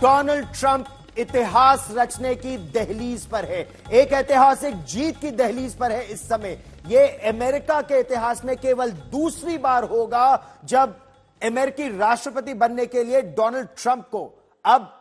Donald Trump इतिहास रचने की दहलीज पर है, एक ऐतिहासिक जीत की दहलीज पर है इस समय। यह अमेरिका के इतिहास में केवल दूसरी बार होगा जब अमेरिकी राष्ट्रपति बनने के लिए डोनाल्ड ट्रंप को अब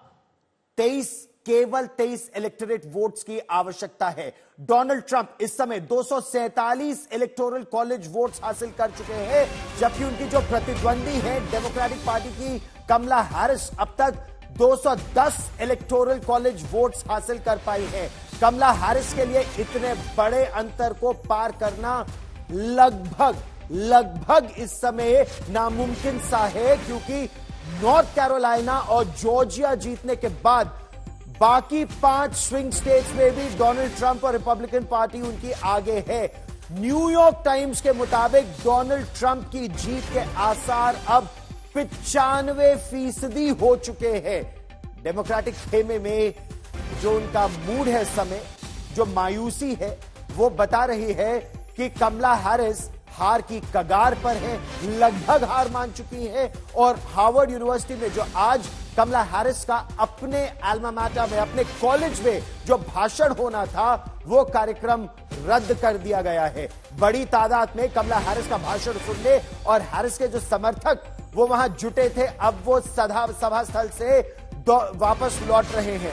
केवल 23 इलेक्टोरेट वोट्स की आवश्यकता है। डोनाल्ड ट्रंप इस समय 247 इलेक्टोरल कॉलेज वोट्स हासिल कर चुके हैं, जबकि उनकी जो प्रतिद्वंदी है डेमोक्रेटिक पार्टी की कमला हैरिस अब तक 210 इलेक्टोरल कॉलेज वोट्स हासिल कर पाई है। कमला हैरिस के लिए इतने बड़े अंतर को पार करना लगभग इस समय नामुमकिन सा है, क्योंकि नॉर्थ कैरोलिना और जॉर्जिया जीतने के बाद बाकी 5 स्विंग स्टेट्स में भी डोनाल्ड ट्रंप और रिपब्लिकन पार्टी उनकी आगे है। न्यूयॉर्क टाइम्स के मुताबिक डोनाल्ड ट्रंप की जीत के आसार अब 95% हो चुके हैं। डेमोक्रेटिक खेमे में जो उनका मूड है इस समय, जो मायूसी है, वो बता रही है कि कमला हैरिस हार की कगार पर है, लगभग हार मान चुकी है। और हार्वर्ड यूनिवर्सिटी में जो आज कमला हैरिस का अपने एल्मा मैटर में, अपने कॉलेज में जो भाषण होना था, वो कार्यक्रम रद्द कर दिया गया है। बड़ी तादाद में कमला हैरिस का भाषण सुनने और हैरिस के जो समर्थक वो वहां जुटे थे, अब वो सभा स्थल से वापस लौट रहे हैं।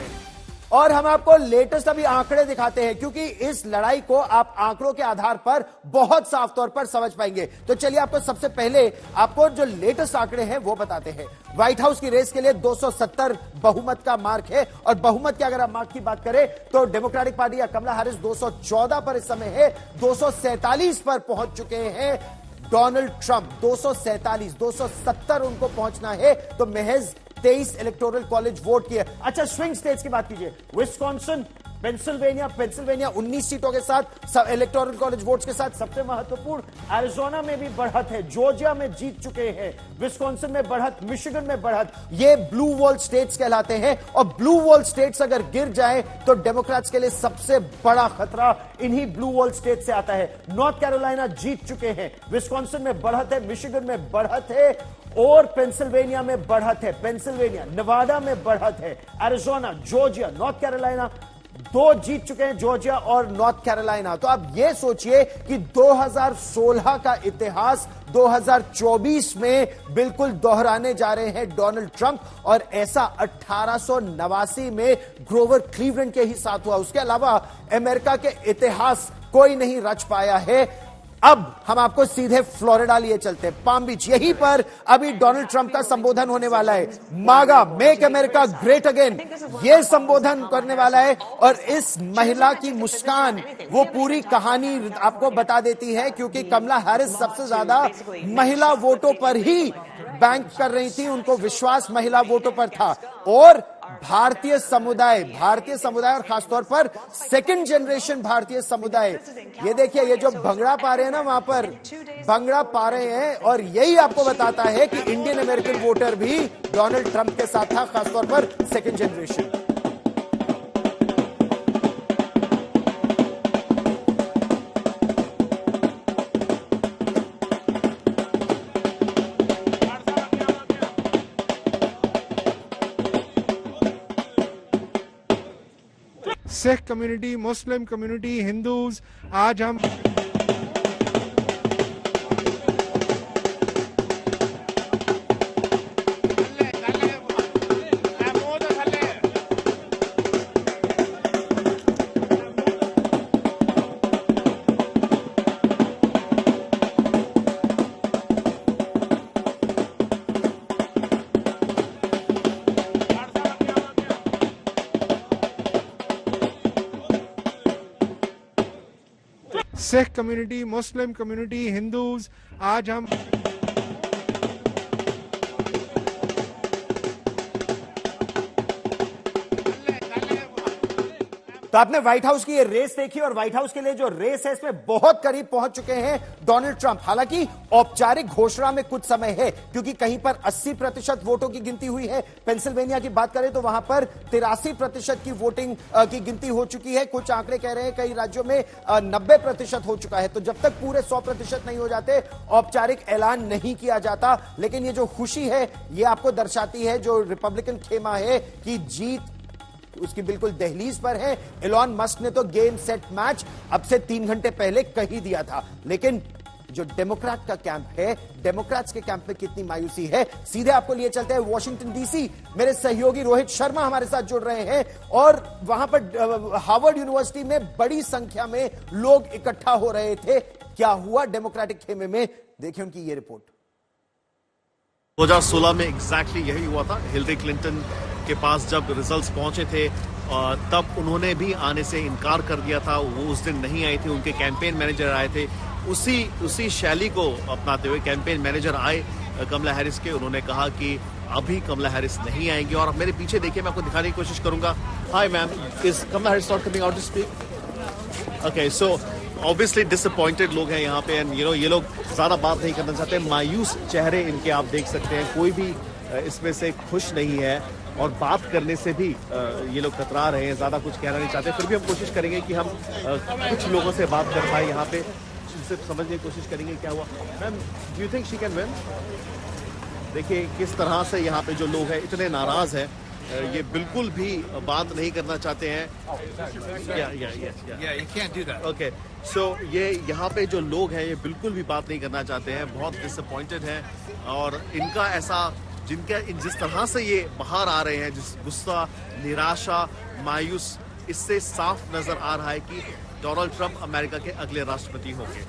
और हम आपको लेटेस्ट अभी आंकड़े दिखाते हैं, क्योंकि इस लड़ाई को आप आंकड़ों के आधार पर बहुत साफ तौर पर समझ पाएंगे। तो चलिए आपको सबसे पहले आपको जो लेटेस्ट आंकड़े हैं वो बताते हैं। व्हाइट हाउस की रेस के लिए 270 बहुमत का मार्क है, और बहुमत की अगर आप मार्क की बात करें तो डेमोक्रेटिक पार्टी या कमला हैरिस 214 पर इस समय है, 247 पर पहुंच चुके हैं डोनाल्ड ट्रंप। 270 उनको पहुंचना है, तो महज 23 इलेक्टोरल कॉलेज वोट किए। अच्छा, स्विंग स्टेट्स की बात कीजिए, विस्कॉन्सिन, पेंसिल्वेनिया 19 सीटों के साथ, इलेक्टोरल कॉलेज वोट्स के साथ सबसे महत्वपूर्ण। एरिजोना में भी बढ़त है, जॉर्जिया में जीत चुके हैं, विस्कॉन्सिन में बढ़त, मिशिगन में बढ़त। ये ब्लू वॉल स्टेट्स कहलाते हैं, और ब्लू वॉल स्टेट्स अगर गिर जाए तो डेमोक्रेट्स के लिए सबसे बड़ा खतरा इन्हीं ब्लू वॉल स्टेट से आता है। नॉर्थ कैरोलिना जीत चुके हैं, विस्कॉन्सिन में बढ़त है, मिशिगन में बढ़त है, और पेंसिल्वेनिया में बढ़त है, पेंसिल्वेनिया, नेवाडा में बढ़त है, एरिजोना, जॉर्जिया, नॉर्थ कैरोलिना 2 जीत चुके हैं, जॉर्जिया और नॉर्थ कैरोलिना। तो आप ये सोचिए कि 2016 का इतिहास 2024 में बिल्कुल दोहराने जा रहे हैं डोनाल्ड ट्रंप, और ऐसा 1889 में ग्रोवर क्लीवलैंड के ही साथ हुआ। उसके अलावा अमेरिका के इतिहास कोई नहीं रच पाया है। अब हम आपको सीधे फ्लोरिडा लिए चलते हैं, पाम बीच। यहीं पर अभी डोनाल्ड ट्रंप का संबोधन होने वाला है। मागा, मेक अमेरिका ग्रेट अगेन, यह संबोधन करने वाला है। और इस महिला की मुस्कान वो पूरी कहानी आपको बता देती है, क्योंकि कमला हैरिस सबसे ज्यादा महिला वोटों पर ही बैंक कर रही थी, उनको विश्वास महिला वोटों पर था। और भारतीय समुदाय और खासतौर पर सेकंड जनरेशन भारतीय समुदाय, ये देखिए, ये जो भंगड़ा पा रहे हैं ना, वहां पर भंगड़ा पा रहे हैं, और यही आपको बताता है कि इंडियन अमेरिकन वोटर भी डोनाल्ड ट्रंप के साथ था, खासतौर पर second generation. Sikh community, Muslim community, Hindus, आज हम Sikh community, Muslim community, Hindus, आज हम तो आपने व्हाइट हाउस की ये रेस देखी और व्हाइट हाउस के लिए जो रेस है इसमें बहुत करीब पहुंच चुके हैं डोनाल्ड ट्रंप। हालांकि औपचारिक घोषणा में कुछ समय है, क्योंकि कहीं पर 80% वोटों की गिनती हुई है। पेंसिल्वेनिया की बात करें तो वहां पर 83% की वोटिंग की गिनती हो चुकी है। कुछ आंकड़े कह रहे हैं कई राज्यों में 90% हो चुका है। तो जब तक पूरे 100% नहीं हो जाते औपचारिक ऐलान नहीं किया जाता। लेकिन ये जो खुशी है ये आपको दर्शाती है जो रिपब्लिकन खेमा है कि जीत उसकी बिल्कुल दहलीज पर है। एलॉन मस्क ने तो गेम सेट मैच अब से 3 घंटे पहले कह ही दिया था। लेकिन जो डेमोक्रेट का कैंप है, डेमोक्रेट्स के कैंप में कितनी मायूसी है, सीधे आपको लिए चलते हैं वॉशिंगटन डीसी। मेरे सहयोगी रोहित शर्मा हमारे साथ जुड़ रहे हैं और वहां पर हार्वर्ड यूनिवर्सिटी में बड़ी संख्या में लोग इकट्ठा हो रहे थे। क्या हुआ डेमोक्रेटिक खेमे में, देखिए उनकी ये रिपोर्ट। 2016 में एग्जैक्टली यही हुआ था। हिलरी क्लिंटन के पास जब रिजल्ट्स पहुंचे थे तब उन्होंने भी आने से इनकार कर दिया था। वो उस दिन नहीं आई थी, उनके कैंपेन मैनेजर आए थे। उसी शैली को अपनाते हुए कैंपेन मैनेजर आए कमला हैरिस के। उन्होंने कहा कि अभी कमला हैरिस नहीं आएंगी। और मेरे पीछे देखिए, मैं आपको दिखाने की कोशिश करूंगा। Hi ma'am, is Kamala Harris not coming out to speak? Okay, so obviously disappointed लोग हैं यहाँ पे एंड ये लोग ज्यादा बात नहीं करना चाहते। मायूस चेहरे इनके आप देख सकते हैं, कोई भी इसमें से खुश नहीं है और बात करने से भी ये लोग कतरा रहे हैं, ज्यादा कुछ कहना नहीं चाहते। फिर भी हम कोशिश करेंगे कि हम कुछ लोगों से बात कर पाए यहाँ पे, उनसे समझने की कोशिश करेंगे क्या हुआ। Ma'am, do you think she can win? देखिए किस तरह से यहाँ पे जो लोग हैं इतने नाराज हैं, ये बिल्कुल भी बात नहीं करना चाहते हैं। Yeah, you can't do that. Okay, so ये यहाँ पे जो लोग हैं ये बिल्कुल भी बात नहीं करना चाहते हैं, बहुत डिसअपॉइंटेड हैं। और इनका ऐसा जिस तरह से ये बाहर आ रहे हैं, जिस गुस्सा, निराशा, मायूस, इससे साफ नजर आ रहा है कि डोनाल्ड ट्रंप अमेरिका के अगले राष्ट्रपति होंगे।